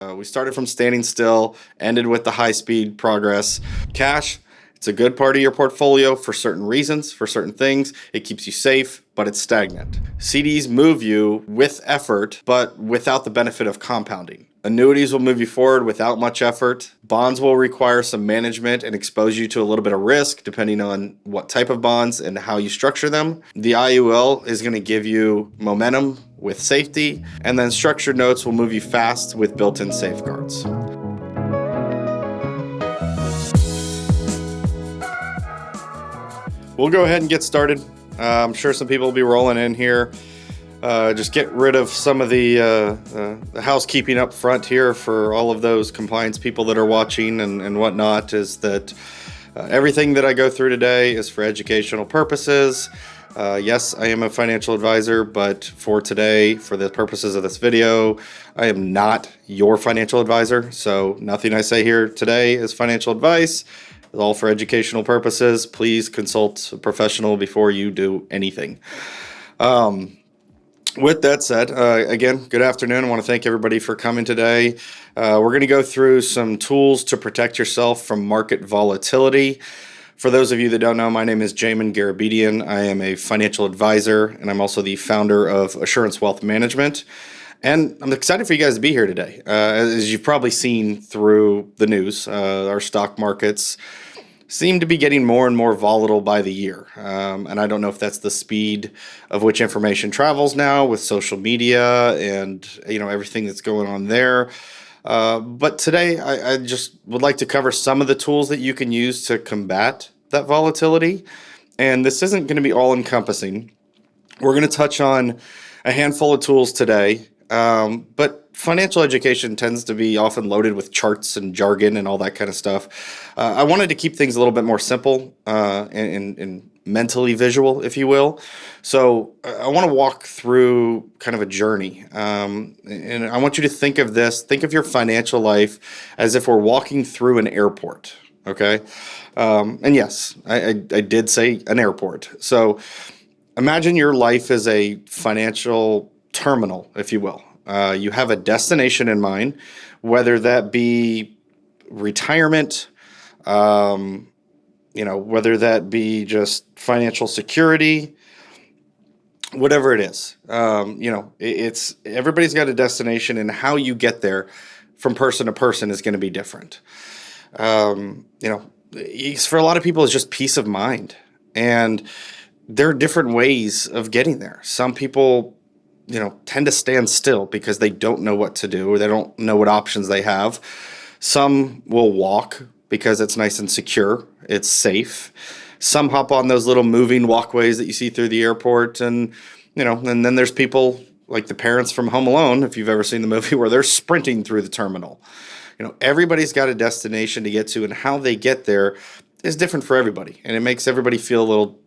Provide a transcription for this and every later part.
We started from standing still, ended with the high-speed progress. Cash, it's a good part of your portfolio for certain reasons, for certain things. It keeps you safe, but it's stagnant. CDs move you with effort, but without the benefit of compounding. Annuities will move you forward without much effort. Bonds will require some management and expose you to a little bit of risk depending on what type of bonds and how you structure them. The IUL is going to give you momentum with safety, and then structured notes will move you fast with built-in safeguards. We'll go ahead and get started. I'm sure some people will be rolling in here. Just get rid of some of the housekeeping up front here for all of those compliance people that are watching and whatnot, is that everything that I go through today is for educational purposes. Yes, I am a financial advisor, but for today, for the purposes of this video, I am not your financial advisor. So nothing I say here today is financial advice. It's all for educational purposes. Please consult a professional before you do anything. With that said, again, good afternoon. I want to thank everybody for coming today. We're going to go through some tools to protect yourself from market volatility. For those of you that don't know, my name is Jaimin Garabedian. I am a financial advisor, and I'm also the founder of Assurance Wealth Management. And I'm excited for you guys to be here today. As you've probably seen through the news, our stock markets seem to be getting more and more volatile by the year. And I don't know if that's the speed of which information travels now with social media and everything that's going on there. But today I just would like to cover some of the tools that you can use to combat that volatility. And this isn't going to be all encompassing. We're going to touch on a handful of tools today. But financial education tends to be often loaded with charts and jargon and all that kind of stuff. I wanted to keep things a little bit more simple and mentally visual, if you will. So I want to walk through kind of a journey. And I want you to think of your financial life as if we're walking through an airport, okay? And yes, I did say an airport. So imagine your life as a financial terminal, if you will. You have a destination in mind, whether that be retirement, whether that be just financial security, whatever it is. It's everybody's got a destination, and how you get there from person to person is going to be different. For a lot of people, it's just peace of mind, and there are different ways of getting there. Some people tend to stand still because they don't know what to do, or they don't know what options they have. Some will walk because it's nice and secure. It's safe. Some hop on those little moving walkways that you see through the airport. And then there's people like the parents from Home Alone, if you've ever seen the movie, where they're sprinting through the terminal. Everybody's got a destination to get to, and how they get there is different for everybody. And it makes everybody feel a little,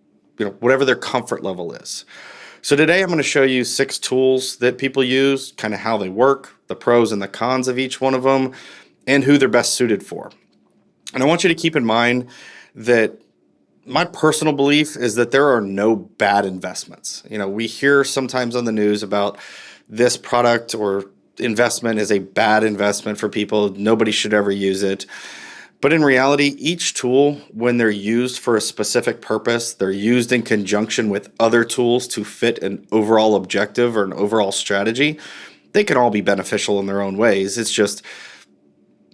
whatever their comfort level is. So today I'm going to show you 6 tools that people use, kind of how they work, the pros and the cons of each one of them, and who they're best suited for. And I want you to keep in mind that my personal belief is that there are no bad investments. We hear sometimes on the news about this product or investment is a bad investment for people. Nobody should ever use it. But in reality, each tool, when they're used for a specific purpose, they're used in conjunction with other tools to fit an overall objective or an overall strategy, they can all be beneficial in their own ways. It's just,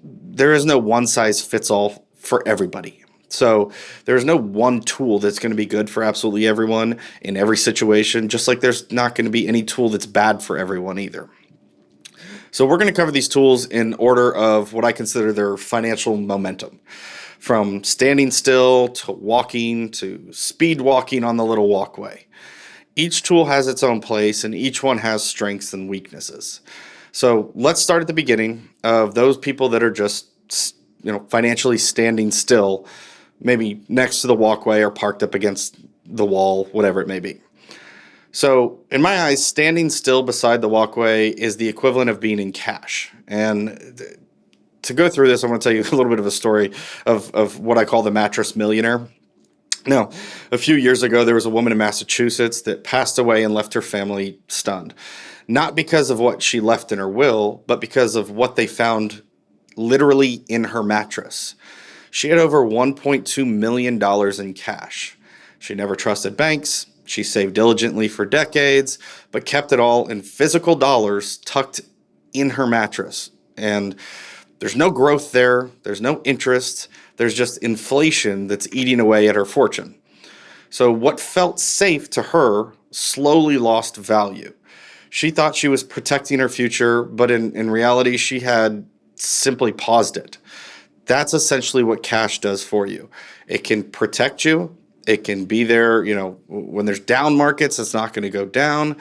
there is no one size fits all for everybody. So there's no one tool that's going to be good for absolutely everyone in every situation, just like there's not going to be any tool that's bad for everyone either. So we're going to cover these tools in order of what I consider their financial momentum, from standing still to walking to speed walking on the little walkway. Each tool has its own place, and each one has strengths and weaknesses. So let's start at the beginning of those people that are just, financially standing still, maybe next to the walkway or parked up against the wall, whatever it may be. So in my eyes, standing still beside the walkway is the equivalent of being in cash. And to go through this, I want to tell you a little bit of a story of what I call the mattress millionaire. Now, a few years ago, there was a woman in Massachusetts that passed away and left her family stunned. Not because of what she left in her will, but because of what they found literally in her mattress. She had over $1.2 million in cash. She never trusted banks. She saved diligently for decades, but kept it all in physical dollars tucked in her mattress. And there's no growth there, there's no interest, there's just inflation that's eating away at her fortune. So, what felt safe to her slowly lost value. She thought she was protecting her future, but in reality, she had simply paused it. That's essentially what cash does for you. It can protect you. It can be there, when there's down markets, it's not going to go down.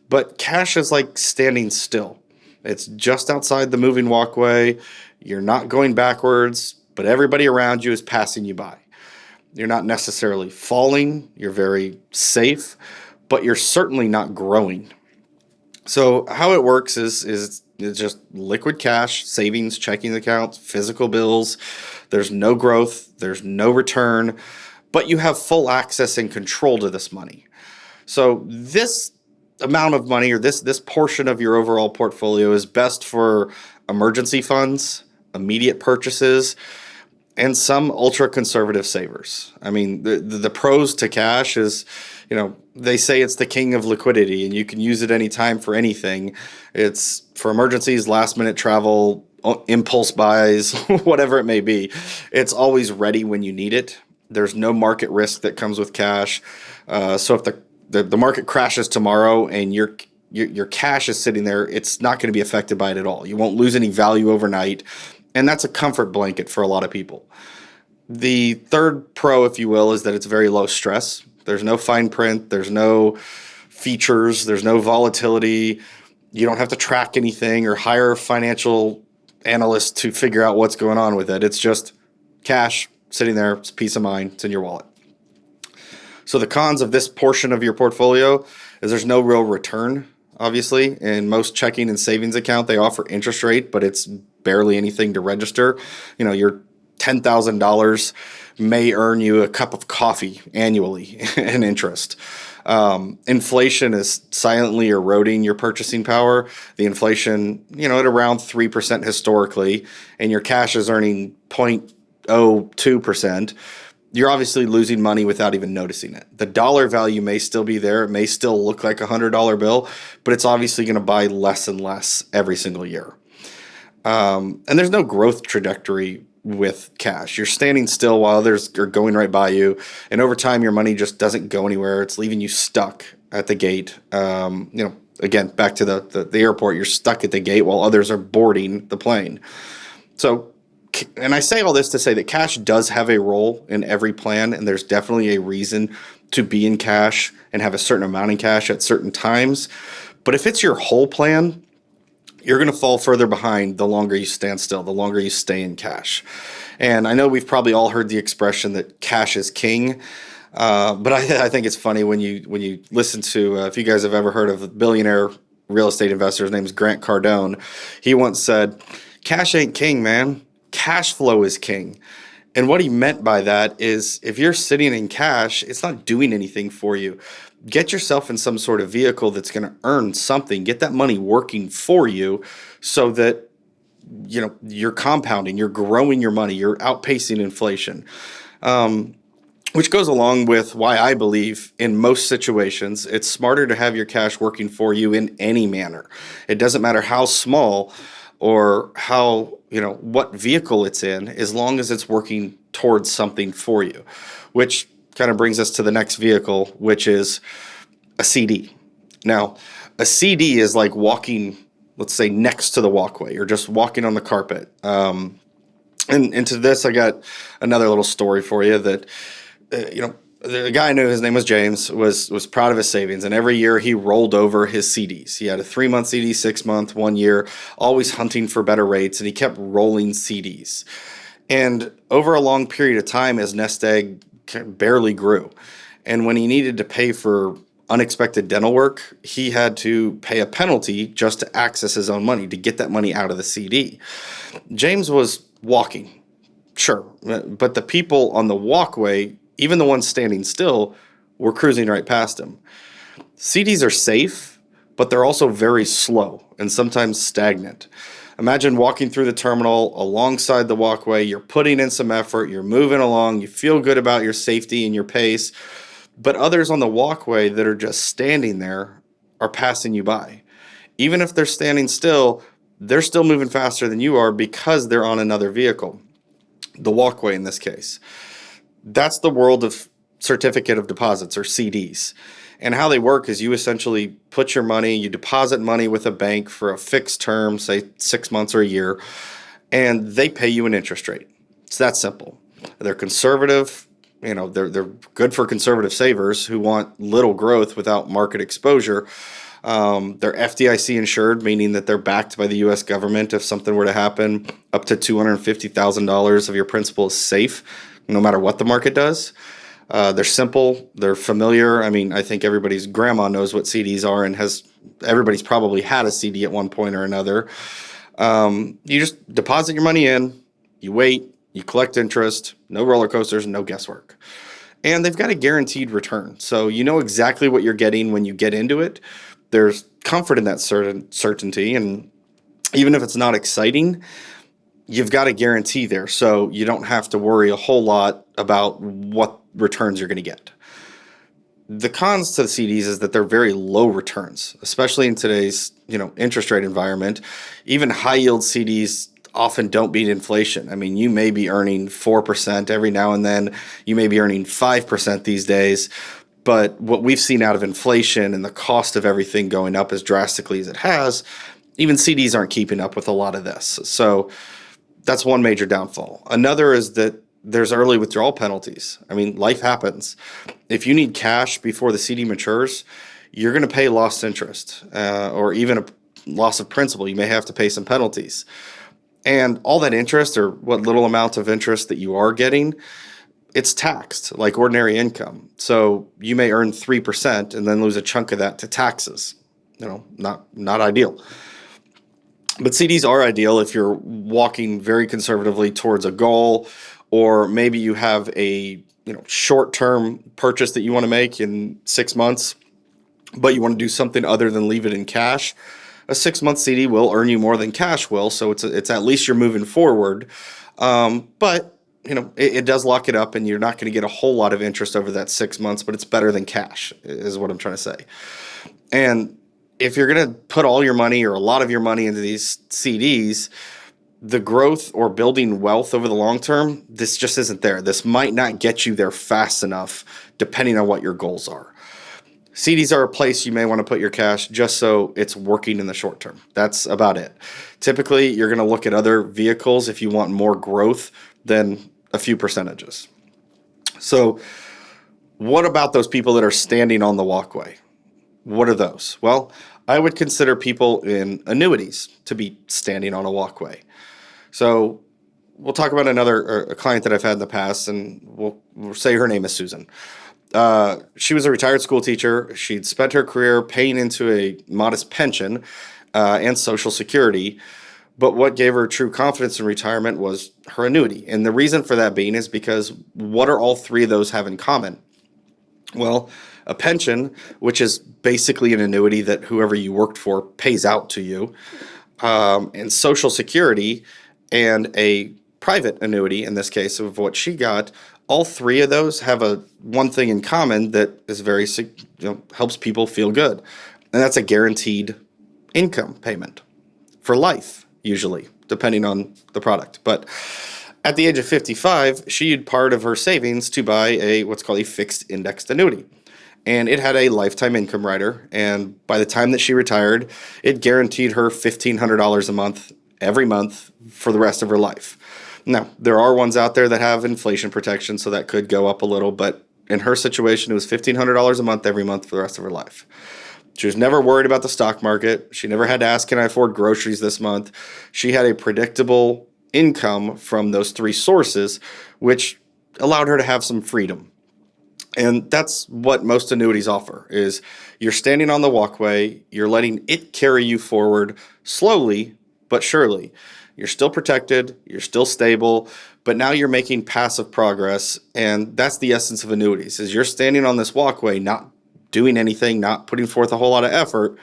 But cash is like standing still. It's just outside the moving walkway. You're not going backwards, but everybody around you is passing you by. You're not necessarily falling. You're very safe, but you're certainly not growing. So how it works is it's just liquid cash, savings, checking accounts, physical bills. There's no growth. There's no return, but you have full access and control to this money. So this amount of money, or this portion of your overall portfolio, is best for emergency funds, immediate purchases, and some ultra conservative savers. I mean, the pros to cash is, they say it's the king of liquidity and you can use it anytime for anything. It's for emergencies, last minute travel, impulse buys, whatever it may be. It's always ready when you need it. There's no market risk that comes with cash. So if the market crashes tomorrow and your cash is sitting there, it's not going to be affected by it at all. You won't lose any value overnight. And that's a comfort blanket for a lot of people. The third pro, if you will, is that it's very low stress. There's no fine print. There's no features. There's no volatility. You don't have to track anything or hire a financial analyst to figure out what's going on with it. It's just cash sitting there. It's peace of mind. It's in your wallet. So the cons of this portion of your portfolio is there's no real return, obviously. In most checking and savings account, they offer interest rate, but it's barely anything to register. Your $10,000 may earn you a cup of coffee annually in interest. Inflation is silently eroding your purchasing power. The inflation, at around 3% historically, and your cash is earning 0.02%. You're obviously losing money without even noticing it. The dollar value may still be there. It may still look like a $100 bill, but it's obviously going to buy less and less every single year. And there's no growth trajectory with cash. You're standing still while others are going right by you. And over time, your money just doesn't go anywhere. It's leaving you stuck at the gate. Again, back to the airport, you're stuck at the gate while others are boarding the plane. So, and I say all this to say that cash does have a role in every plan, and there's definitely a reason to be in cash and have a certain amount in cash at certain times. But if it's your whole plan, you're going to fall further behind the longer you stand still, the longer you stay in cash. And I know we've probably all heard the expression that cash is king, but I think it's funny when you listen to, if you guys have ever heard of a billionaire real estate investor, his name is Grant Cardone. He once said, cash ain't king, man. Cash flow is king. And what he meant by that is if you're sitting in cash, it's not doing anything for you. Get yourself in some sort of vehicle that's going to earn something. Get that money working for you so that you're compounding, you're growing your money, you're outpacing inflation. Which goes along with why I believe in most situations it's smarter to have your cash working for you in any manner. It doesn't matter how small or how, what vehicle it's in, as long as it's working towards something for you, which kind of brings us to the next vehicle, which is a CD. Now, a CD is like walking, let's say, next to the walkway or just walking on the carpet. And into this, I got another little story for you that, the guy I knew, his name was James, was proud of his savings. And every year he rolled over his CDs. He had a 3-month CD, 6-month, 1 year, always hunting for better rates. And he kept rolling CDs. And over a long period of time, his nest egg barely grew. And when he needed to pay for unexpected dental work, he had to pay a penalty just to access his own money, to get that money out of the CD. James was walking, sure, but the people on the walkway even the ones standing still, we're cruising right past them. CDs are safe, but they're also very slow and sometimes stagnant. Imagine walking through the terminal alongside the walkway. You're putting in some effort, you're moving along, you feel good about your safety and your pace, but others on the walkway that are just standing there are passing you by. Even if they're standing still, they're still moving faster than you are because they're on another vehicle, the walkway in this case. That's the world of certificate of deposits, or CDs. And how they work is you essentially put your money, you deposit money with a bank for a fixed term, say 6 months or a year, and they pay you an interest rate. It's that simple. They're conservative. They're good for conservative savers who want little growth without market exposure. They're FDIC insured, meaning that they're backed by the U.S. government. If something were to happen, up to $250,000 of your principal is safe, no matter what the market does. They're simple. They're familiar. I mean, I think everybody's grandma knows what CDs are, and everybody's probably had a CD at one point or another. You just deposit your money in, you wait, you collect interest, no roller coasters, no guesswork. And they've got a guaranteed return. So you know exactly what you're getting when you get into it. There's comfort in that certainty. And even if it's not exciting, you've got a guarantee there. So you don't have to worry a whole lot about what returns you're going to get. The cons to the CDs is that they're very low returns, especially in today's interest rate environment. Even high yield CDs often don't beat inflation. I mean, you may be earning 4% every now and then. You may be earning 5% these days. But what we've seen out of inflation and the cost of everything going up as drastically as it has, even CDs aren't keeping up with a lot of this. So that's one major downfall. Another is that there's early withdrawal penalties. I mean, life happens. If you need cash before the CD matures, you're going to pay lost interest or even a loss of principal. You may have to pay some penalties. And all that interest, or what little amount of interest that you are getting, it's taxed like ordinary income. So you may earn 3% and then lose a chunk of that to taxes. Not ideal. But CDs are ideal if you're walking very conservatively towards a goal, or maybe you have a short-term purchase that you want to make in 6 months, but you want to do something other than leave it in cash. A 6-month CD will earn you more than cash will, so it's at least you're moving forward. But it does lock it up, and you're not going to get a whole lot of interest over that 6 months, but it's better than cash, is what I'm trying to say. And if you're going to put all your money or a lot of your money into these CDs, the growth or building wealth over the long term, this just isn't there. This might not get you there fast enough, depending on what your goals are. CDs are a place you may want to put your cash just so it's working in the short term. That's about it. Typically, you're going to look at other vehicles if you want more growth than a few percentages. So what about those people that are standing on the walkway? What are those? Well, I would consider people in annuities to be standing on a walkway. So we'll talk about a client that I've had in the past, and we'll say her name is Susan. She was a retired school teacher. She'd spent her career paying into a modest pension and Social Security. But what gave her true confidence in retirement was her annuity. And the reason for that being is because what are all three of those have in common? Well, a pension, which is basically an annuity that whoever you worked for pays out to you, and Social Security, and a private annuity, in this case of what she got, all three of those have one thing in common that is very helps people feel good, and that's a guaranteed income payment for life, usually, depending on the product. But at the age of 55, she had part of her savings to buy what's called a fixed indexed annuity. And it had a lifetime income rider. And by the time that she retired, it guaranteed her $1,500 a month, every month, for the rest of her life. Now, there are ones out there that have inflation protection, so that could go up a little. But in her situation, it was $1,500 a month, every month, for the rest of her life. She was never worried about the stock market. She never had to ask, can I afford groceries this month? She had a predictable income from those three sources, which allowed her to have some freedom. And that's what most annuities offer, is you're standing on the walkway, you're letting it carry you forward slowly but surely. You're still protected, you're still stable, but now you're making passive progress. And that's the essence of annuities, is you're standing on this walkway, not doing anything, not putting forth a whole lot of effort.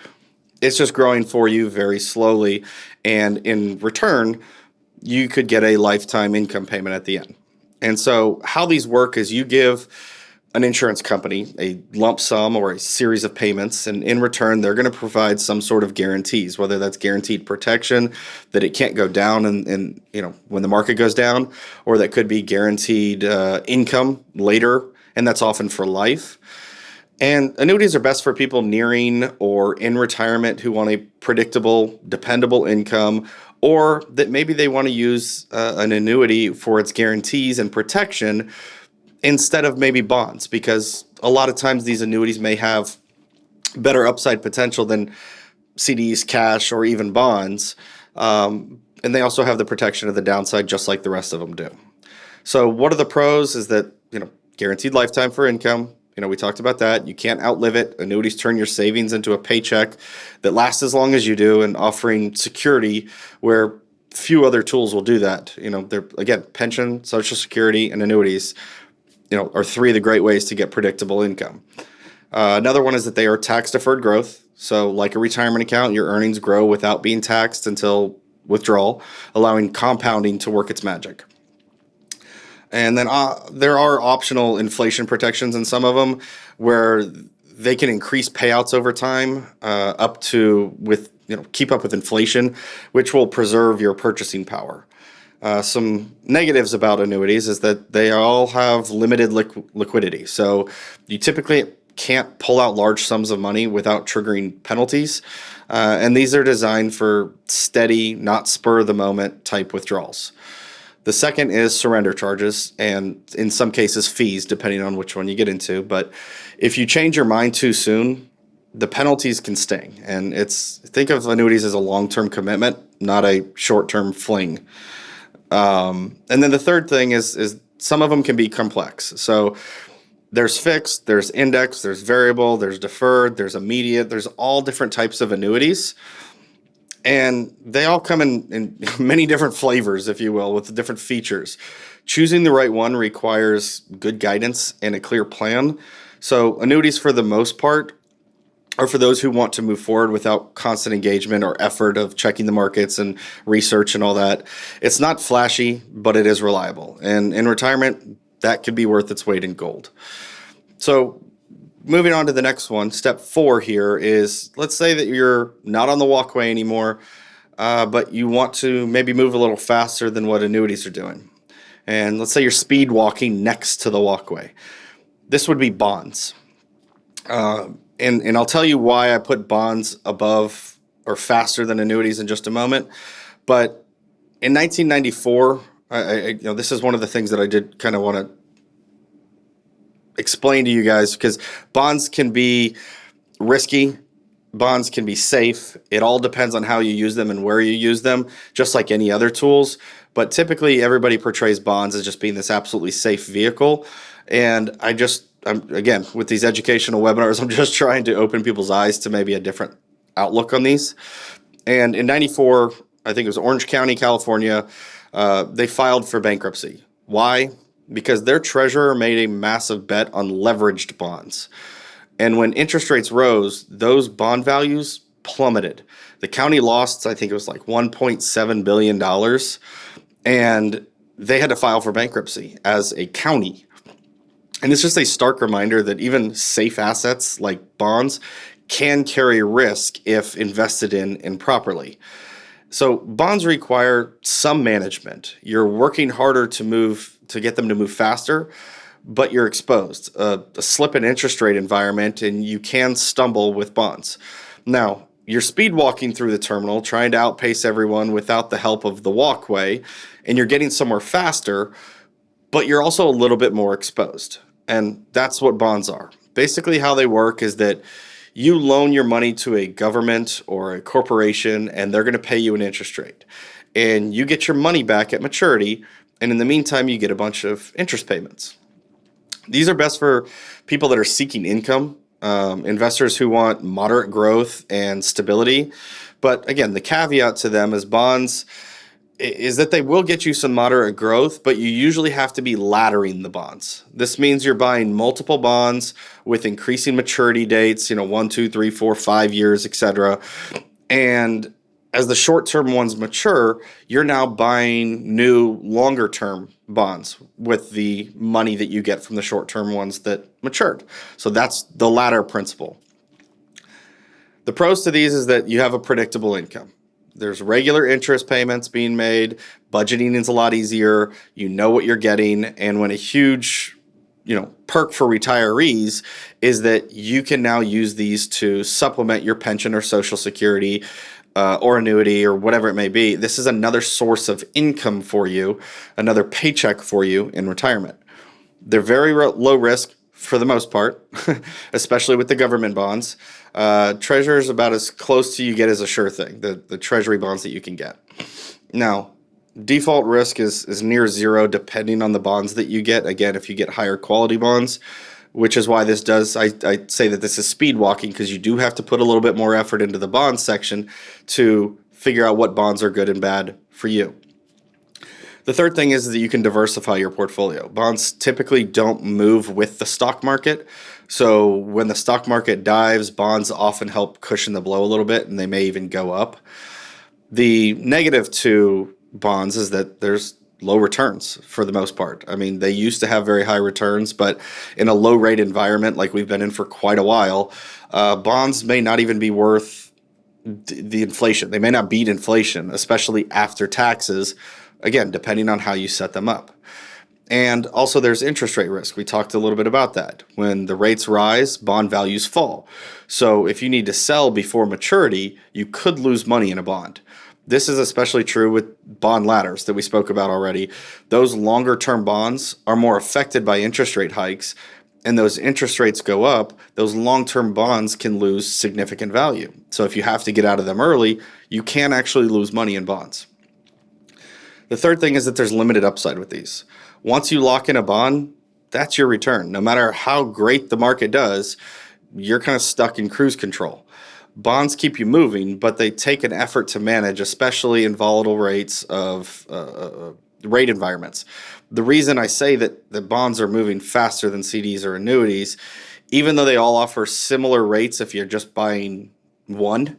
It's just growing for you very slowly. And in return, you could get a lifetime income payment at the end. And so how these work is you give an insurance company a lump sum or a series of payments, and in return, they're going to provide some sort of guarantees, whether that's guaranteed protection, that it can't go down and when the market goes down, or that could be guaranteed income later, and that's often for life. And annuities are best for people nearing or in retirement who want a predictable, dependable income, or that maybe they want to use an annuity for its guarantees and protection instead of maybe bonds, because a lot of times these annuities may have better upside potential than CDs, cash, or even bonds. And they also have the protection of the downside just like the rest of them do. So what are the pros is that, guaranteed lifetime for income. We talked about that. You can't outlive it. Annuities turn your savings into a paycheck that lasts as long as you do, and offering security where few other tools will do that. They're, again, pension, Social Security, and annuities, are three of the great ways to get predictable income. Another one is that they are tax-deferred growth. So like a retirement account, your earnings grow without being taxed until withdrawal, allowing compounding to work its magic. And then there are optional inflation protections in some of them where they can increase payouts over time keep up with inflation, which will preserve your purchasing power. Some negatives about annuities is that they all have limited liquidity. So you typically can't pull out large sums of money without triggering penalties. And these are designed for steady, not spur-of-the-moment type withdrawals. The second is surrender charges, and in some cases fees, depending on which one you get into. But if you change your mind too soon, the penalties can sting. And think of annuities as a long-term commitment, not a short-term fling. And then the third thing is some of them can be complex. So there's fixed, there's index, there's variable, there's deferred, there's immediate, there's all different types of annuities. And they all come in many different flavors, if you will, with different features. Choosing the right one requires good guidance and a clear plan. So annuities, for the most part, are for those who want to move forward without constant engagement or effort of checking the markets and research and all that. It's not flashy, but it is reliable. And in retirement, that could be worth its weight in gold. So moving on to the next one, step 4 here is, let's say that you're not on the walkway anymore, but you want to maybe move a little faster than what annuities are doing. And let's say you're speed walking next to the walkway. This would be bonds. And I'll tell you why I put bonds above or faster than annuities in just a moment. But in 1994, this is one of the things that I did kind of want to explain to you guys, because bonds can be risky, bonds can be safe. It all depends on how you use them and where you use them, just like any other tools. But typically everybody portrays bonds as just being this absolutely safe vehicle. And again, with these educational webinars, I'm just trying to open people's eyes to maybe a different outlook on these. And in 94, I think it was Orange County, California, they filed for bankruptcy. Why? Because their treasurer made a massive bet on leveraged bonds. And when interest rates rose, those bond values plummeted. The county lost, I think it was like $1.7 billion. And they had to file for bankruptcy as a county. And it's just a stark reminder that even safe assets like bonds can carry risk if invested in improperly. So bonds require some management. You're working harder to get them to move faster, but you're exposed. A slip in interest rate environment, and you can stumble with bonds. Now, you're speed walking through the terminal, trying to outpace everyone without the help of the walkway, and you're getting somewhere faster, but you're also a little bit more exposed. And that's what bonds are. Basically, how they work is that you loan your money to a government or a corporation, and they're going to pay you an interest rate. And you get your money back at maturity, and in the meantime, you get a bunch of interest payments. These are best for people that are seeking income, investors who want moderate growth and stability. But again, the caveat to them is bonds, is that they will get you some moderate growth, but you usually have to be laddering the bonds. This means you're buying multiple bonds with increasing maturity dates, 1, 2, 3, 4, 5 years, etc. And as the short-term ones mature, you're now buying new longer-term bonds with the money that you get from the short-term ones that matured. So that's the ladder principle. The pros to these is that you have a predictable income. There's regular interest payments being made. Budgeting is a lot easier. You know what you're getting. And when a huge, perk for retirees is that you can now use these to supplement your pension or Social Security or annuity or whatever it may be. This is another source of income for you, another paycheck for you in retirement. They're very low risk for the most part, especially with the government bonds. Treasury is about as close to you get as a sure thing, the treasury bonds that you can get. Now, default risk is near zero depending on the bonds that you get. Again, if you get higher quality bonds, which is why this does, I say that this is speed walking, because you do have to put a little bit more effort into the bonds section to figure out what bonds are good and bad for you. The third thing is that you can diversify your portfolio. Bonds typically don't move with the stock market. So when the stock market dives, bonds often help cushion the blow a little bit, and they may even go up. The negative to bonds is that there's low returns for the most part. I mean, they used to have very high returns, but in a low rate environment like we've been in for quite a while, bonds may not even be worth the inflation. They may not beat inflation, especially after taxes. Again, depending on how you set them up. And also there's interest rate risk. We talked a little bit about that. When the rates rise, bond values fall. So if you need to sell before maturity, you could lose money in a bond. This is especially true with bond ladders that we spoke about already. Those longer term bonds are more affected by interest rate hikes, and those interest rates go up, those long-term bonds can lose significant value. So if you have to get out of them early, you can actually lose money in bonds. The third thing is that there's limited upside with these. Once you lock in a bond, that's your return. No matter how great the market does, you're kind of stuck in cruise control. Bonds keep you moving, but they take an effort to manage, especially in volatile rates of rate environments. The reason I say that the bonds are moving faster than CDs or annuities, even though they all offer similar rates if you're just buying one,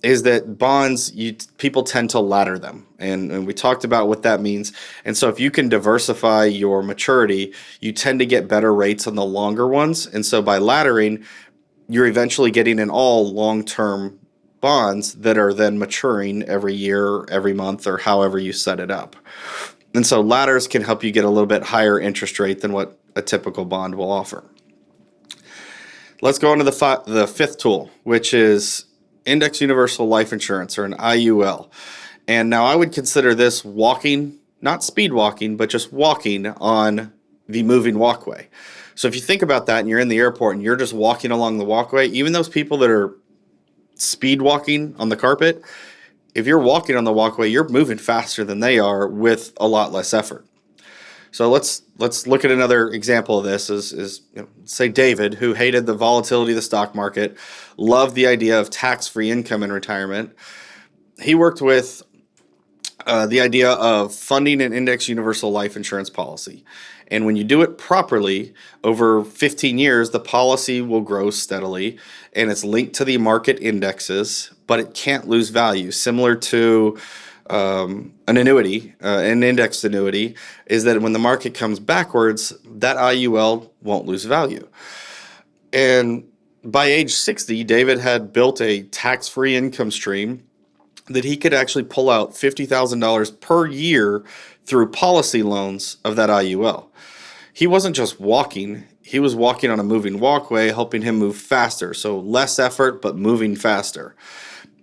is that bonds, people tend to ladder them. And we talked about what that means. And so if you can diversify your maturity, you tend to get better rates on the longer ones. And so by laddering, you're eventually getting in all long-term bonds that are then maturing every year, every month, or however you set it up. And so ladders can help you get a little bit higher interest rate than what a typical bond will offer. Let's go on to the fifth tool, which is Index Universal Life Insurance, or an IUL. And now I would consider this walking, not speed walking, but just walking on the moving walkway. So if you think about that and you're in the airport and you're just walking along the walkway, even those people that are speed walking on the carpet, if you're walking on the walkway, you're moving faster than they are with a lot less effort. So let's look at another example of this say David, who hated the volatility of the stock market, loved the idea of tax-free income in retirement. He worked with the idea of funding an index universal life insurance policy. And when you do it properly, over 15 years, the policy will grow steadily, and it's linked to the market indexes, but it can't lose value. Similar to an annuity, an indexed annuity, is that when the market comes backwards, that IUL won't lose value. And by age 60, David had built a tax-free income stream that he could actually pull out $50,000 per year through policy loans of that IUL. He wasn't just walking, he was walking on a moving walkway, helping him move faster. So less effort, but moving faster.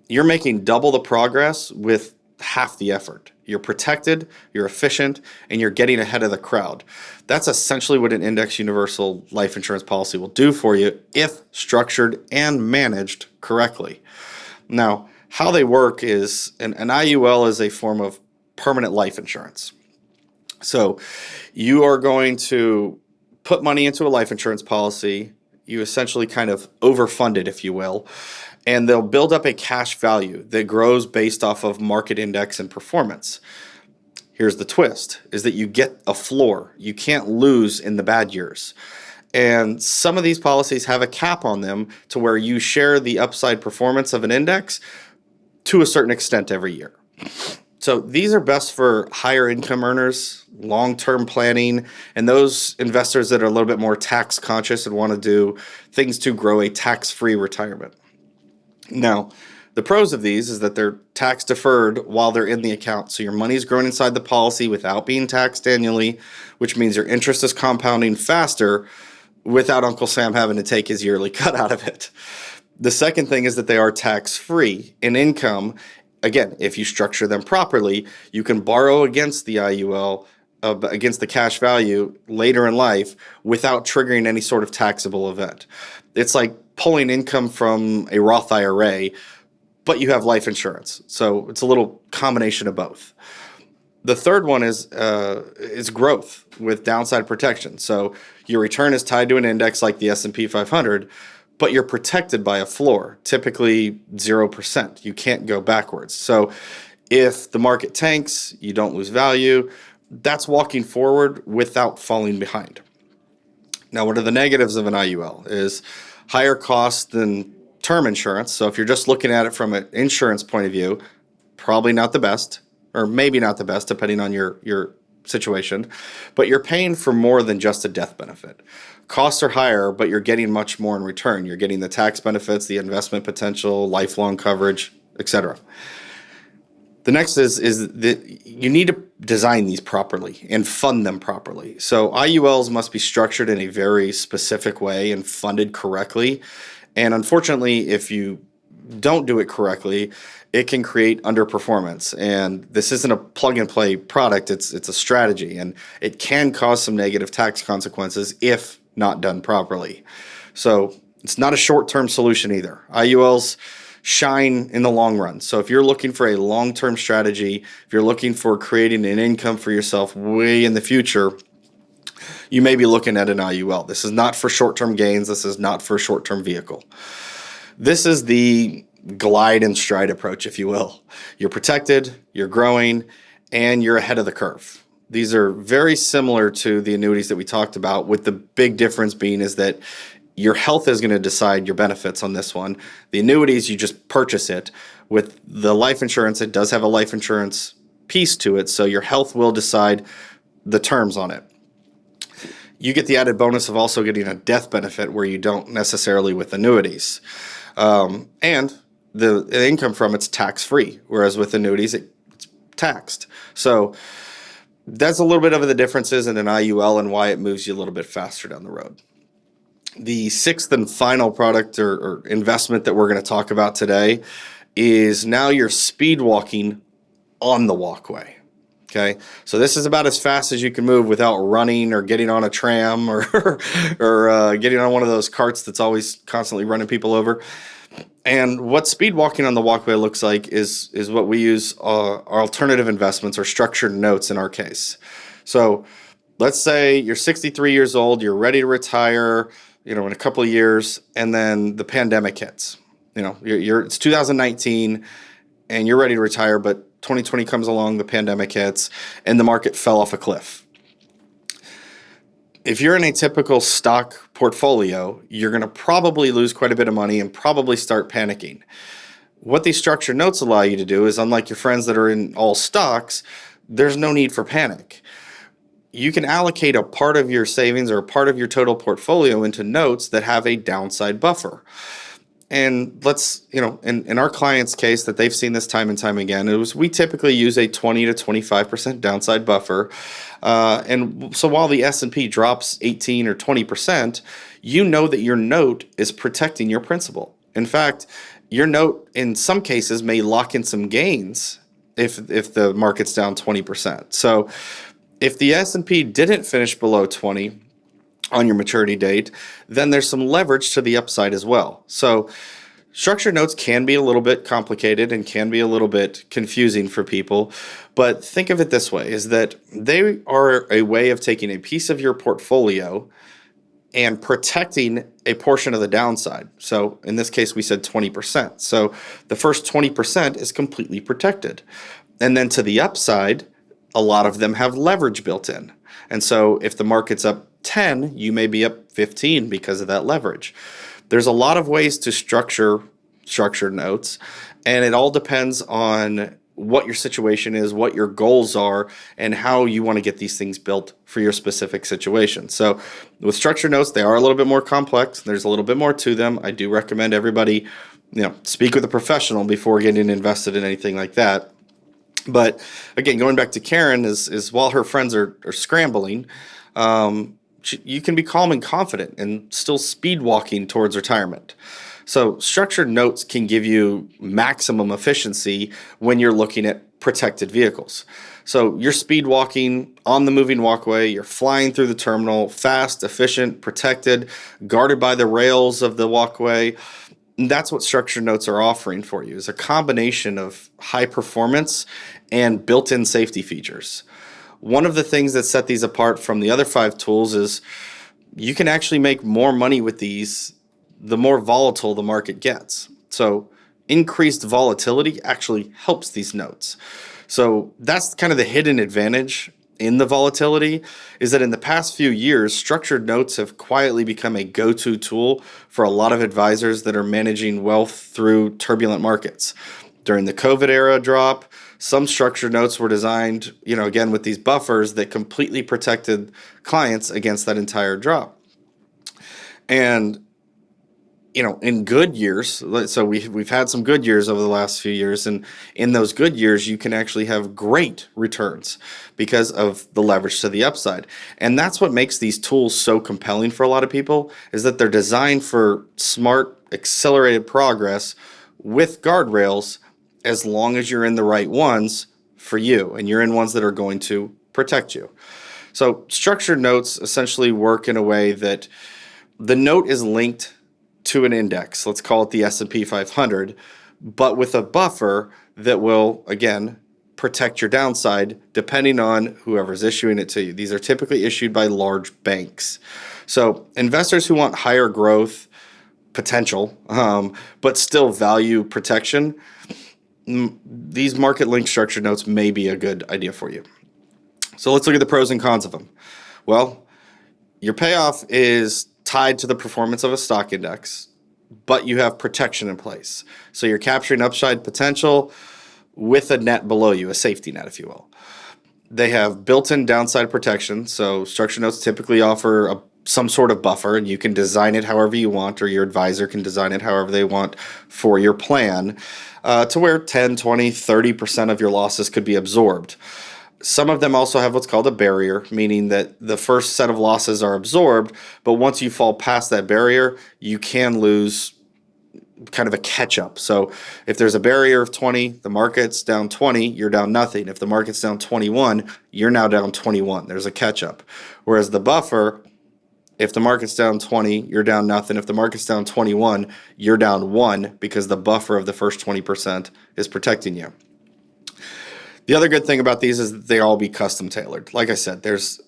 You're making double the progress with half the effort. You're protected, you're efficient, and you're getting ahead of the crowd. That's essentially what an index universal life insurance policy will do for you if structured and managed correctly. Now, how they work is an IUL is a form of permanent life insurance. So you are going to put money into a life insurance policy. You essentially kind of overfund it, if you will. and they'll build up a cash value that grows based off of market index and performance. Here's the twist, is that you get a floor. You can't lose in the bad years. And some of these policies have a cap on them to where you share the upside performance of an index to a certain extent every year. So these are best for higher income earners, long-term planning, and those investors that are a little bit more tax conscious and want to do things to grow a tax-free retirement. Now, the pros of these is that they're tax deferred while they're in the account. So your money's growing inside the policy without being taxed annually, which means your interest is compounding faster without Uncle Sam having to take his yearly cut out of it. The second thing is that they are tax-free in income. Again, if you structure them properly, you can borrow against the IUL, against the cash value later in life without triggering any sort of taxable event. It's like pulling income from a Roth IRA, but you have life insurance. So it's a little combination of both. The third one is growth with downside protection. So your return is tied to an index like the S&P 500, but you're protected by a floor, typically 0%. You can't go backwards. So if the market tanks, you don't lose value. That's walking forward without falling behind. Now, what are the negatives of an IUL? Is higher cost than term insurance. So if you're just looking at it from an insurance point of view, probably not the best, or maybe not the best, depending on your situation. But you're paying for more than just a death benefit. Costs are higher, but you're getting much more in return. You're getting the tax benefits, the investment potential, lifelong coverage, etc. The next is that you need to design these properly and fund them properly. So IULs must be structured in a very specific way and funded correctly. And unfortunately, if you don't do it correctly, it can create underperformance. And this isn't a plug-and-play product. It's a strategy, and it can cause some negative tax consequences if not done properly. So it's not a short-term solution either. IULs shine in the long run. So if you're looking for a long-term strategy, if you're looking for creating an income for yourself way in the future, you may be looking at an IUL. This is not for short-term gains. This is not for a short-term vehicle. This is the glide and stride approach, if you will. You're protected, you're growing, and you're ahead of the curve. These are very similar to the annuities that we talked about, with the big difference being is that your health is going to decide your benefits on this one. The annuities, you just purchase it. With the life insurance, it does have a life insurance piece to it, so your health will decide the terms on it. You get the added bonus of also getting a death benefit where you don't necessarily with annuities. And the income from it's tax-free, whereas with annuities, it's taxed. So that's a little bit of the differences in an IUL and why it moves you a little bit faster down the road. The sixth and final product or investment that we're going to talk about today is now you're speed walking on the walkway. Okay, so this is about as fast as you can move without running or getting on a tram or getting on one of those carts that's always constantly running people over. And what speed walking on the walkway looks like is what we use our alternative investments or structured notes in our case. So let's say you're 63 years old, you're ready to retire, in a couple of years, and then the pandemic hits. It's 2019 and you're ready to retire, but 2020 comes along, the pandemic hits, and the market fell off a cliff. If you're in a typical stock portfolio, you're going to probably lose quite a bit of money and probably start panicking. What these structured notes allow you to do is, unlike your friends that are in all stocks, there's no need for panic. You can allocate a part of your savings or a part of your total portfolio into notes that have a downside buffer. And let's, in our client's case that they've seen this time and time again, we typically use a 20 to 25% downside buffer. And so while the S&P drops 18 or 20%, you know that your note is protecting your principal. In fact, your note in some cases may lock in some gains if the market's down 20%. So if the S&P didn't finish below 20 on your maturity date, then there's some leverage to the upside as well. So structured notes can be a little bit complicated and can be a little bit confusing for people, but think of it this way, is that they are a way of taking a piece of your portfolio and protecting a portion of the downside. So in this case, we said 20%. So the first 20% is completely protected. And then to the upside, a lot of them have leverage built in. And so if the market's up 10, you may be up 15 because of that leverage. There's a lot of ways to structure structured notes, and it all depends on what your situation is, what your goals are, and how you want to get these things built for your specific situation. So with structured notes, they are a little bit more complex. There's a little bit more to them. I do recommend everybody, speak with a professional before getting invested in anything like that. But again, going back to Karen, is while her friends are scrambling, you can be calm and confident and still speed walking towards retirement. So structured notes can give you maximum efficiency when you're looking at protected vehicles. So you're speed walking on the moving walkway, you're flying through the terminal, fast, efficient, protected, guarded by the rails of the walkway. And that's what structured notes are offering for you, is a combination of high performance and built-in safety features. One of the things that set these apart from the other 5 tools is you can actually make more money with these the more volatile the market gets. So increased volatility actually helps these notes. So that's kind of the hidden advantage in the volatility, is that in the past few years, structured notes have quietly become a go-to tool for a lot of advisors that are managing wealth through turbulent markets. During the COVID era drop, some structured notes were designed, again, with these buffers that completely protected clients against that entire drop. And in good years, so we've had some good years over the last few years, and in those good years, you can actually have great returns because of the leverage to the upside. And that's what makes these tools so compelling for a lot of people, is that they're designed for smart, accelerated progress with guardrails, as long as you're in the right ones for you, and you're in ones that are going to protect you. So structured notes essentially work in a way that the note is linked to an index, let's call it the S&P 500, but with a buffer that will, again, protect your downside depending on whoever's issuing it to you. These are typically issued by large banks. So investors who want higher growth potential, but still value protection, these market-linked structured notes may be a good idea for you. So let's look at the pros and cons of them. Well, your payoff is tied to the performance of a stock index, but you have protection in place. So you're capturing upside potential with a net below you, a safety net, if you will. They have built-in downside protection. So structured notes typically offer some sort of buffer, and you can design it however you want, or your advisor can design it however they want for your plan, to where 10, 20, 30% of your losses could be absorbed. Some of them also have what's called a barrier, meaning that the first set of losses are absorbed, but once you fall past that barrier, you can lose kind of a catch-up. So if there's a barrier of 20, the market's down 20, you're down nothing. If the market's down 21, you're now down 21. There's a catch-up. Whereas the buffer, if the market's down 20, you're down nothing. If the market's down 21, you're down 1, because the buffer of the first 20% is protecting you. The other good thing about these is that they all be custom tailored. Like I said, there's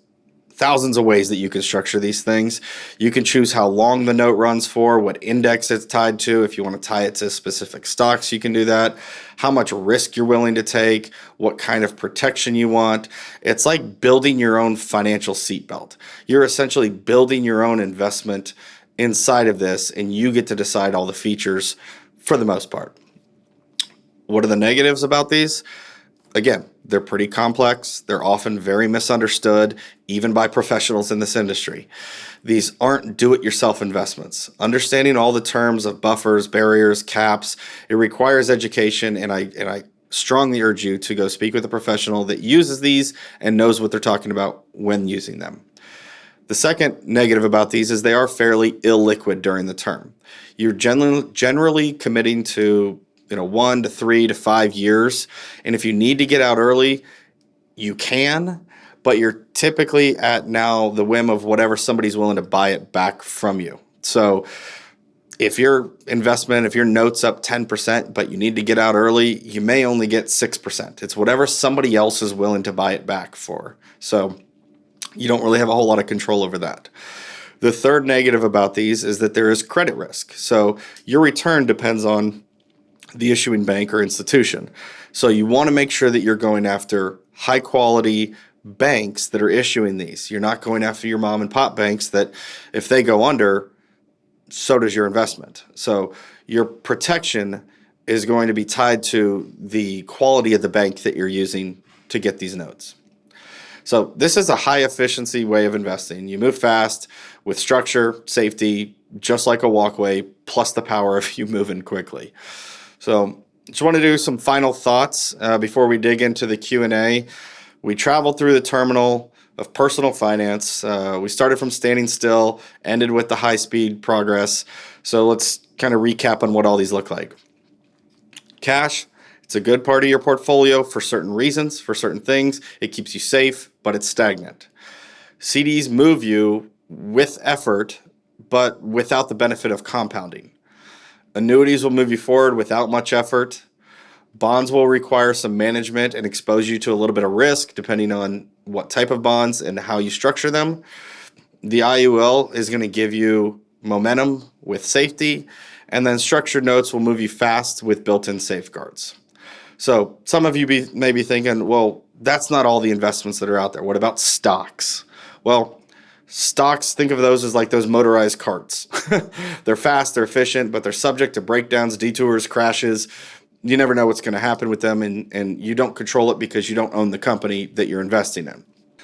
thousands of ways that you can structure these things. You can choose how long the note runs for, what index it's tied to. If you want to tie it to specific stocks, you can do that. How much risk you're willing to take, what kind of protection you want. It's like building your own financial seatbelt. You're essentially building your own investment inside of this, and you get to decide all the features for the most part. What are the negatives about these? Again, they're pretty complex. They're often very misunderstood, even by professionals in this industry. These aren't do-it-yourself investments. Understanding all the terms of buffers, barriers, caps, it requires education, and I strongly urge you to go speak with a professional that uses these and knows what they're talking about when using them. The second negative about these is they are fairly illiquid during the term. You're generally committing to 1 to 3 to 5 years. And if you need to get out early, you can, but you're typically at now the whim of whatever somebody's willing to buy it back from you. So if your note's up 10%, but you need to get out early, you may only get 6%. It's whatever somebody else is willing to buy it back for. So you don't really have a whole lot of control over that. The third negative about these is that there is credit risk. So your return depends on the issuing bank or institution. So you want to make sure that you're going after high quality banks that are issuing these. You're not going after your mom and pop banks that if they go under, so does your investment. So your protection is going to be tied to the quality of the bank that you're using to get these notes. So this is a high efficiency way of investing. You move fast with structure, safety, just like a walkway, plus the power of you moving quickly. So just want to do some final thoughts before we dig into the Q&A. We traveled through the terminal of personal finance. We started from standing still, ended with the high-speed progress. So let's kind of recap on what all these look like. Cash, it's a good part of your portfolio for certain reasons, for certain things. It keeps you safe, but it's stagnant. CDs move you with effort, but without the benefit of compounding. Annuities will move you forward without much effort. Bonds will require some management and expose you to a little bit of risk depending on what type of bonds and how you structure them. The IUL is going to give you momentum with safety, and then structured notes will move you fast with built-in safeguards. So some of you may be thinking, well, that's not all the investments that are out there. What about stocks? Well, stocks, think of those as like those motorized carts. They're fast, they're efficient, but they're subject to breakdowns, detours, crashes. You never know what's going to happen with them, and you don't control it because you don't own the company that you're investing in.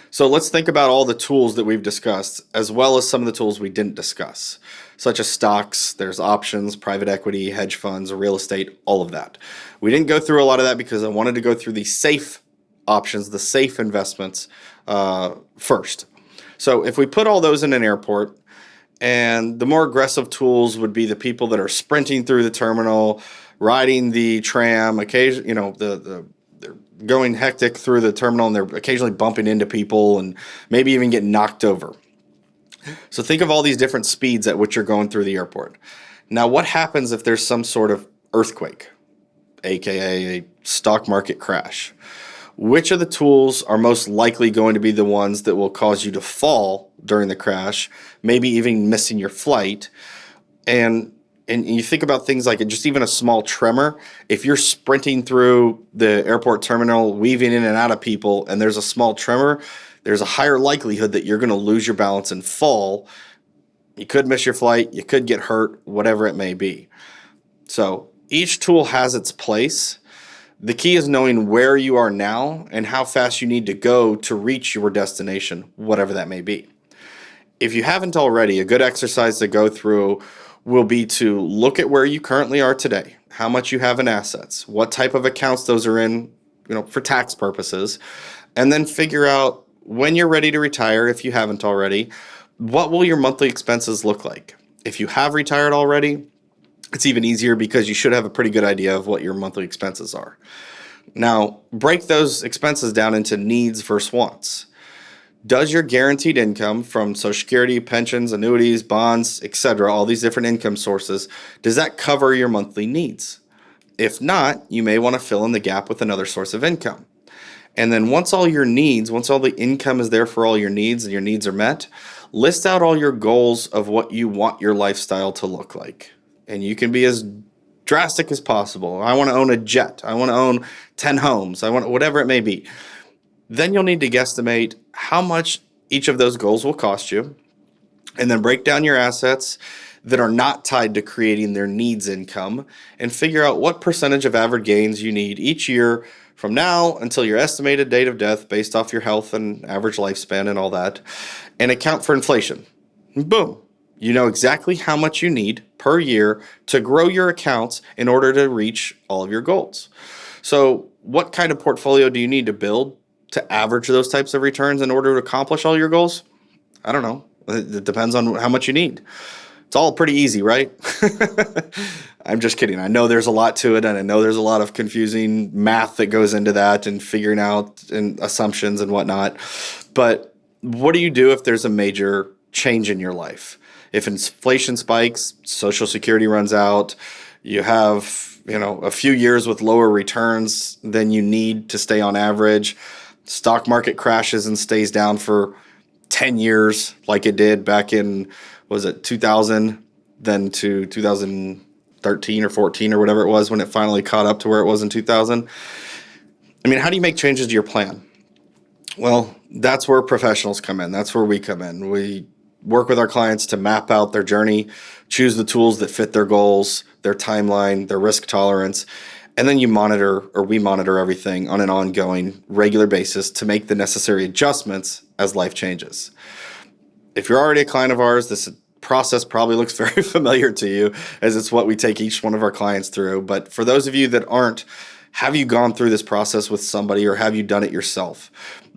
So let's think about all the tools that we've discussed, as well as some of the tools we didn't discuss, such as stocks, there's options, private equity, hedge funds, real estate, all of that. We didn't go through a lot of that because I wanted to go through the safe options, the safe investments first. So if we put all those in an airport, and the more aggressive tools would be the people that are sprinting through the terminal, riding the tram, occasionally, they're going hectic through the terminal and they're occasionally bumping into people and maybe even getting knocked over. So think of all these different speeds at which you're going through the airport. Now, what happens if there's some sort of earthquake, aka a stock market crash? Which of the tools are most likely going to be the ones that will cause you to fall during the crash, maybe even missing your flight? And you think about things like just even a small tremor. If you're sprinting through the airport terminal, weaving in and out of people, and there's a small tremor, there's a higher likelihood that you're going to lose your balance and fall. You could miss your flight, you could get hurt, whatever it may be. So each tool has its place. The key is knowing where you are now and how fast you need to go to reach your destination, whatever that may be. If you haven't already, a good exercise to go through will be to look at where you currently are today, how much you have in assets, what type of accounts those are in, for tax purposes, and then figure out when you're ready to retire, if you haven't already, what will your monthly expenses look like? If you have retired already, it's even easier because you should have a pretty good idea of what your monthly expenses are. Now, break those expenses down into needs versus wants. Does your guaranteed income from Social Security, pensions, annuities, bonds, etc., all these different income sources, does that cover your monthly needs? If not, you may want to fill in the gap with another source of income. And then once all the income is there for all your needs and your needs are met, list out all your goals of what you want your lifestyle to look like. And you can be as drastic as possible. I want to own a jet. I want to own 10 homes. I want whatever it may be. Then you'll need to guesstimate how much each of those goals will cost you, and then break down your assets that are not tied to creating their needs income and figure out what percentage of average gains you need each year from now until your estimated date of death based off your health and average lifespan and all that, and account for inflation. Boom. You know exactly how much you need per year to grow your accounts in order to reach all of your goals. So what kind of portfolio do you need to build to average those types of returns in order to accomplish all your goals? I don't know. It depends on how much you need. It's all pretty easy, right? I'm just kidding. I know there's a lot to it, and I know there's a lot of confusing math that goes into that and figuring out and assumptions and whatnot. But what do you do if there's a major change in your life? If inflation spikes, Social Security runs out, you have, a few years with lower returns than you need to stay on average, stock market crashes and stays down for 10 years like it did back in, was it 2000, then to 2013 or 14 or whatever it was when it finally caught up to where it was in 2000. I mean, how do you make changes to your plan? Well, that's where professionals come in. That's where we come in. We work with our clients to map out their journey, choose the tools that fit their goals, their timeline, their risk tolerance, and then we monitor everything on an ongoing, regular basis to make the necessary adjustments as life changes. If you're already a client of ours, this process probably looks very familiar to you, as it's what we take each one of our clients through. But for those of you that aren't, have you gone through this process with somebody, or have you done it yourself?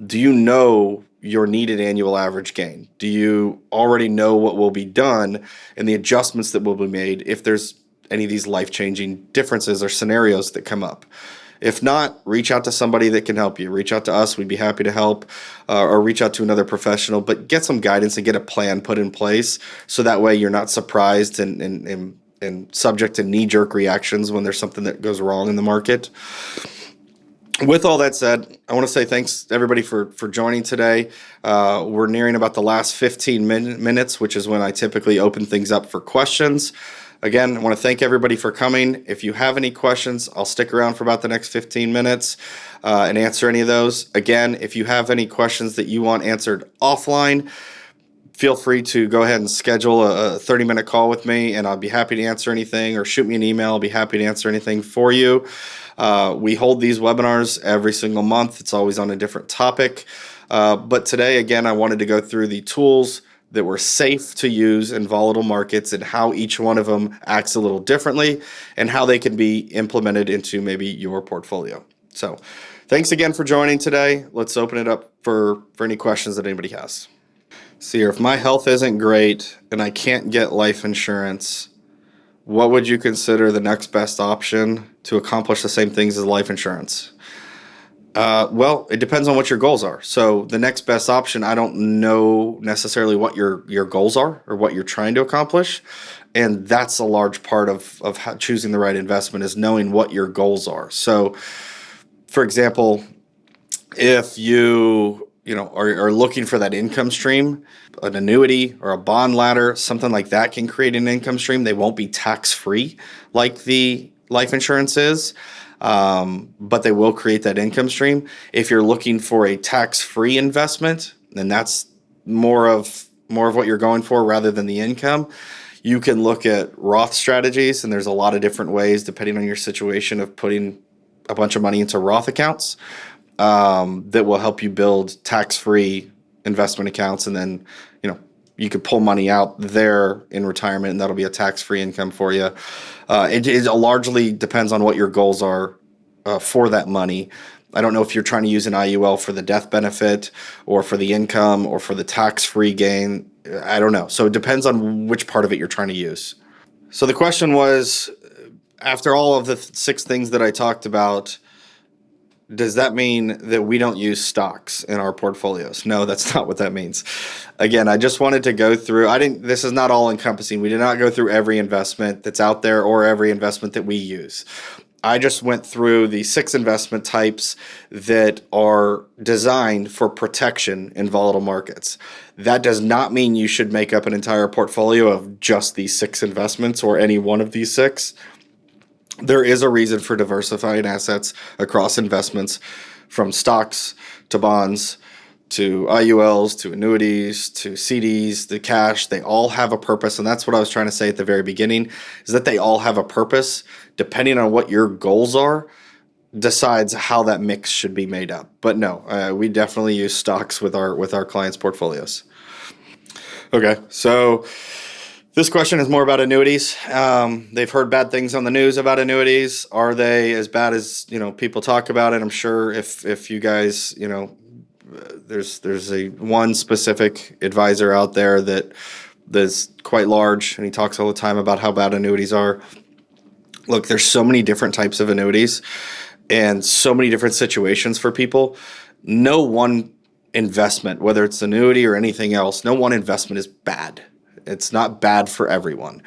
Do you know your needed annual average gain? Do you already know what will be done and the adjustments that will be made if there's any of these life-changing differences or scenarios that come up? If not, reach out to somebody that can help you. Reach out to us. We'd be happy to help, or reach out to another professional, but get some guidance and get a plan put in place so that way you're not surprised and subject to knee-jerk reactions when there's something that goes wrong in the market. With all that said, I want to say thanks everybody for joining today. We're nearing about the last 15 minutes, which is when I typically open things up for questions. Again, I want to thank everybody for coming. If you have any questions, I'll stick around for about the next 15 minutes and answer any of those. Again, if you have any questions that you want answered offline, feel free to go ahead and schedule a 30-minute call with me, and I'll be happy to answer anything, or shoot me an email. I'll be happy to answer anything for you. We hold these webinars every single month. It's always on a different topic. But today, again, I wanted to go through the tools that were safe to use in volatile markets and how each one of them acts a little differently and how they can be implemented into maybe your portfolio. So thanks again for joining today. Let's open it up for any questions that anybody has. See here, if my health isn't great and I can't get life insurance, what would you consider the next best option to accomplish the same things as life insurance? Well, it depends on what your goals are. So the next best option, I don't know necessarily what your goals are or what you're trying to accomplish. And that's a large part of how choosing the right investment, is knowing what your goals are. So, for example, if you are looking for that income stream, an annuity or a bond ladder, something like that can create an income stream. They won't be tax-free like the life insurance is. But they will create that income stream. If you're looking for a tax-free investment, then that's more of what you're going for rather than the income. You can look at Roth strategies, and there's a lot of different ways, depending on your situation, of putting a bunch of money into Roth accounts that will help you build tax-free investment accounts, and then you could pull money out there in retirement, and that'll be a tax-free income for you. It largely depends on what your goals are for that money. I don't know if you're trying to use an IUL for the death benefit or for the income or for the tax-free gain. I don't know. So it depends on which part of it you're trying to use. So the question was, after all of the 6 things that I talked about, does that mean that we don't use stocks in our portfolios? No, that's not what that means. Again, I just wanted to go through, this is not all encompassing. We did not go through every investment that's out there or every investment that we use. I just went through the 6 investment types that are designed for protection in volatile markets. That does not mean you should make up an entire portfolio of just these 6 investments or any one of these 6. There is a reason for diversifying assets across investments, from stocks to bonds to IULs to annuities to CDs to cash. They all have a purpose, and that's what I was trying to say at the very beginning, is that they all have a purpose. Depending on what your goals are, decides how that mix should be made up. But no, we definitely use stocks with our clients' portfolios. Okay, so this question is more about annuities. They've heard bad things on the news about annuities. Are they as bad as people talk about it? I'm sure if you guys there's a one specific advisor out there that's quite large, and he talks all the time about how bad annuities are. Look, there's so many different types of annuities and so many different situations for people. No one investment, whether it's annuity or anything else, no one investment is bad. It's not bad for everyone.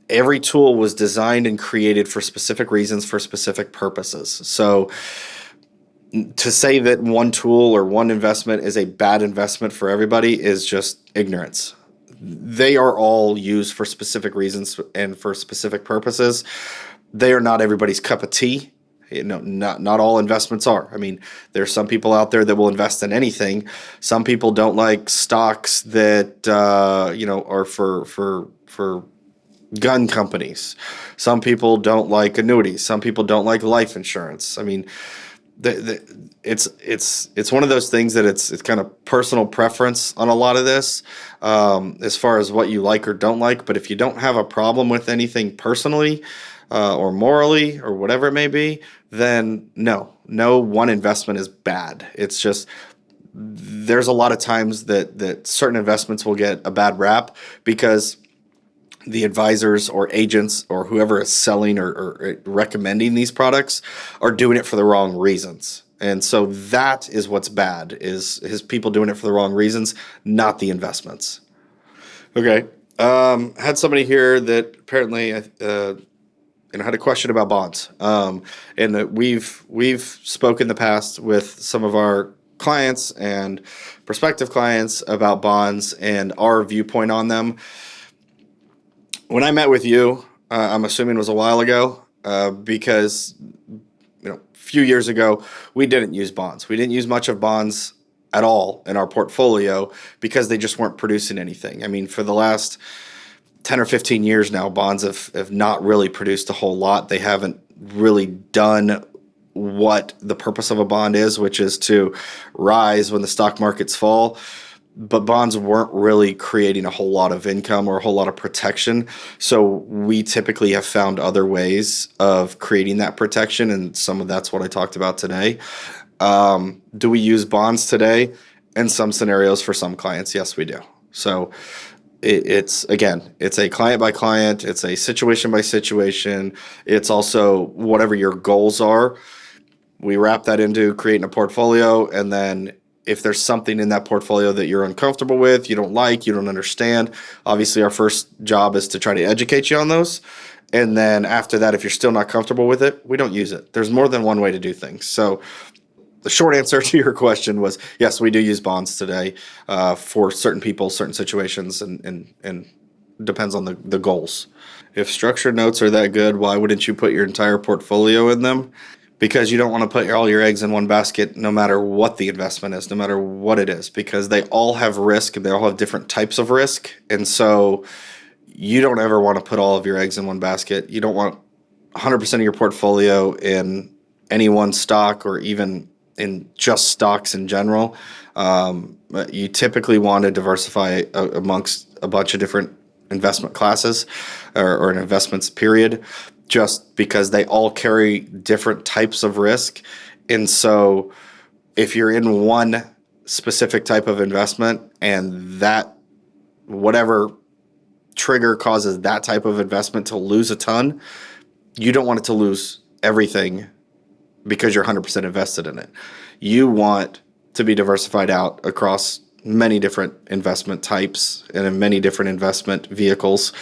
Every tool was designed and created for specific reasons, for specific purposes. So To say that one tool or one investment is a bad investment for everybody is just ignorance. They are all used for specific reasons and for specific purposes. They are not everybody's cup of tea. Not all investments are. I mean, there's some people out there that will invest in anything. Some people don't like stocks that are for gun companies. Some people don't like annuities. Some people don't like life insurance. I mean, it's one of those things that it's kind of personal preference on a lot of this, as far as what you like or don't like. But if you don't have a problem with anything personally, or morally or whatever it may be, then no one investment is bad. It's just there's a lot of times that certain investments will get a bad rap because the advisors or agents or whoever is selling or recommending these products are doing it for the wrong reasons. And so that is what's bad, is people doing it for the wrong reasons, not the investments. Okay. Had somebody here that apparently had a question about bonds. And we've spoken in the past with some of our clients and prospective clients about bonds and our viewpoint on them. When I met with you, I'm assuming it was a while ago, because a few years ago we didn't use bonds. We didn't use much of bonds at all in our portfolio because they just weren't producing anything. I mean, for the last 10 or 15 years now, bonds have not really produced a whole lot. They haven't really done what the purpose of a bond is, which is to rise when the stock markets fall. But bonds weren't really creating a whole lot of income or a whole lot of protection. So we typically have found other ways of creating that protection, and some of that's what I talked about today. Do we use bonds today? In some scenarios for some clients, yes, we do. So it's a client by client, it's a situation by situation. It's also whatever your goals are. We wrap that into creating a portfolio, and then if there's something in that portfolio that you're uncomfortable with, you don't like, you don't understand, obviously our first job is to try to educate you on those. And then after that, if you're still not comfortable with it, we don't use it. There's more than one way to do things. So the short answer to your question was, yes, we do use bonds today, for certain people, certain situations, and depends on the goals. If structured notes are that good, why wouldn't you put your entire portfolio in them? Because you don't want to put all your eggs in one basket, no matter what the investment is, no matter what it is, because they all have risk and they all have different types of risk. And so you don't ever want to put all of your eggs in one basket. You don't want 100% of your portfolio in any one stock or even in just stocks in general. You typically want to diversify amongst a bunch of different investment classes or an investments period, just because they all carry different types of risk. And so if you're in one specific type of investment and that whatever trigger causes that type of investment to lose a ton, you don't want it to lose everything because you're 100% invested in it. You want to be diversified out across many different investment types and in many different investment vehicles,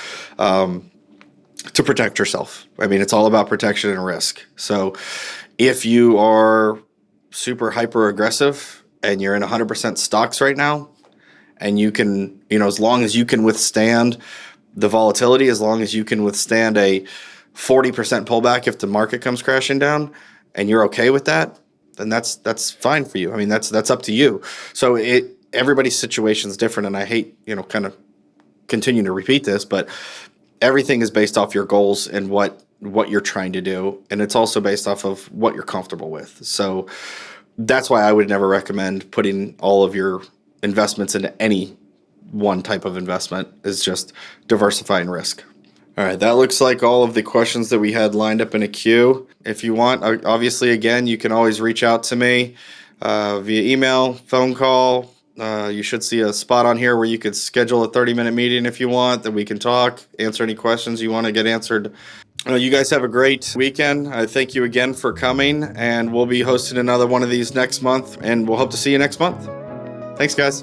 to protect yourself. I mean, it's all about protection and risk. So if you are super hyper aggressive and you're in 100% stocks right now, and you can, as long as you can withstand the volatility, as long as you can withstand a 40% pullback if the market comes crashing down, and you're okay with that, then that's fine for you. I mean, that's up to you. So everybody's situation is different, and I hate, kind of continue to repeat this, but everything is based off your goals and what you're trying to do, and it's also based off of what you're comfortable with. So that's why I would never recommend putting all of your investments into any one type of investment. Is just diversifying risk. All right, that looks like all of the questions that we had lined up in a queue. If you want, obviously, again, you can always reach out to me via email, phone call. You should see a spot on here where you could schedule a 30-minute meeting if you want, that we can talk, answer any questions you want to get answered. You guys have a great weekend. I thank you again for coming, and we'll be hosting another one of these next month, and we'll hope to see you next month. Thanks, guys.